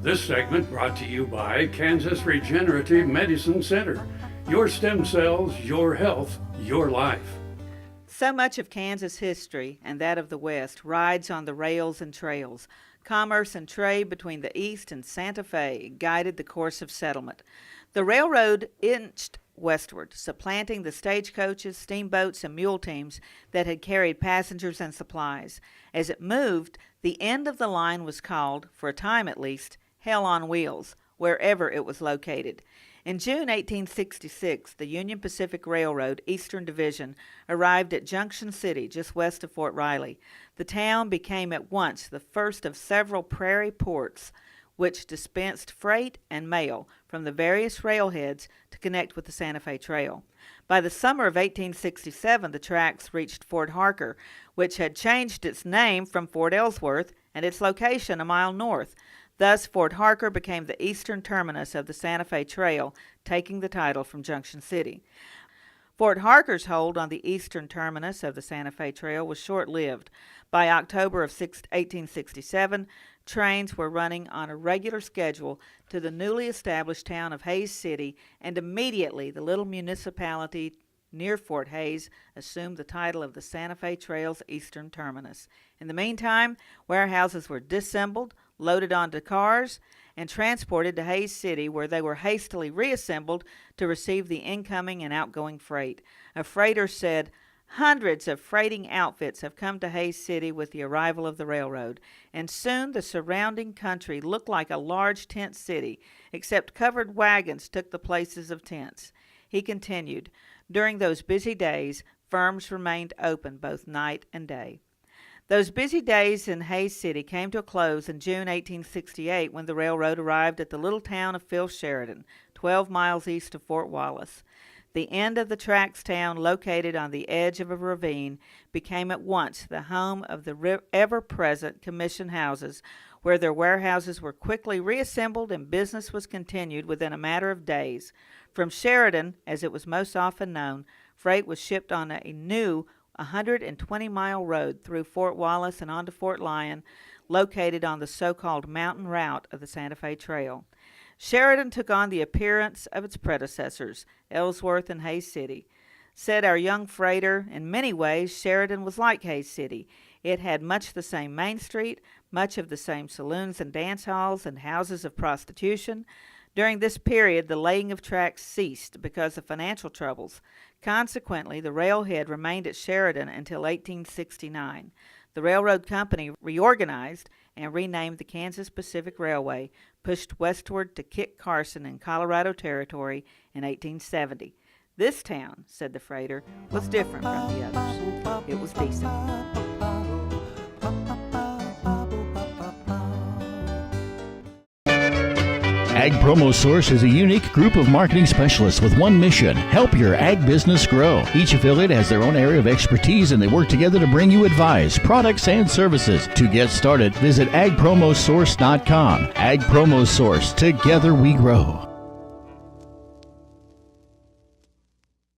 This segment brought to you by Kansas Regenerative Medicine Center. Your stem cells, your health, your life. So much of Kansas history, and that of the West, rides on the rails and trails. Commerce and trade between the East and Santa Fe guided the course of settlement. The railroad inched westward, supplanting the stagecoaches, steamboats, and mule teams that had carried passengers and supplies. As it moved, the end of the line was called, for a time at least, Hell on Wheels, wherever it was located. In June 1866, the Union Pacific Railroad Eastern Division arrived at Junction City, just west of Fort Riley. The town became at once the first of several prairie ports which dispensed freight and mail from the various railheads to connect with the Santa Fe Trail. By the summer of 1867, the tracks reached Fort Harker, which had changed its name from Fort Ellsworth and its location a mile north. Thus, Fort Harker became the eastern terminus of the Santa Fe Trail, taking the title from Junction City. Fort Harker's hold on the eastern terminus of the Santa Fe Trail was short-lived. By October of 1867, trains were running on a regular schedule to the newly established town of Hays City, and immediately the little municipality near Fort Hays assumed the title of the Santa Fe Trail's eastern terminus. In the meantime, warehouses were disassembled, loaded onto cars, and transported to Hays City, where they were hastily reassembled to receive the incoming and outgoing freight. A freighter said, "Hundreds of freighting outfits have come to Hays City with the arrival of the railroad, and soon the surrounding country looked like a large tent city, except covered wagons took the places of tents." He continued, "During those busy days, firms remained open both night and day." Those busy days in Hays City came to a close in June 1868 when the railroad arrived at the little town of Phil Sheridan, 12 miles east of Fort Wallace. The end of the tracks town, located on the edge of a ravine, became at once the home of the ever-present commission houses, where their warehouses were quickly reassembled and business was continued within a matter of days. From Sheridan, as it was most often known, freight was shipped on a new 120-mile road through Fort Wallace and onto Fort Lyon, located on the so-called mountain route of the Santa Fe Trail. Sheridan took on the appearance of its predecessors, Ellsworth and Hays City. Said our young freighter, in many ways Sheridan was like Hays City. It had much the same Main Street, much of the same saloons and dance halls and houses of prostitution. During this period, the laying of tracks ceased because of financial troubles. Consequently, the railhead remained at Sheridan until 1869. The railroad company reorganized and renamed the Kansas Pacific Railway, pushed westward to Kit Carson in Colorado Territory in 1870. This town, said the freighter, was different from the others. It was decent. Ag Promo Source is a unique group of marketing specialists with one mission: help your ag business grow. Each affiliate has their own area of expertise, and they work together to bring you advice, products, and services. To get started, visit agpromosource.com. Ag Promo Source. Together we grow.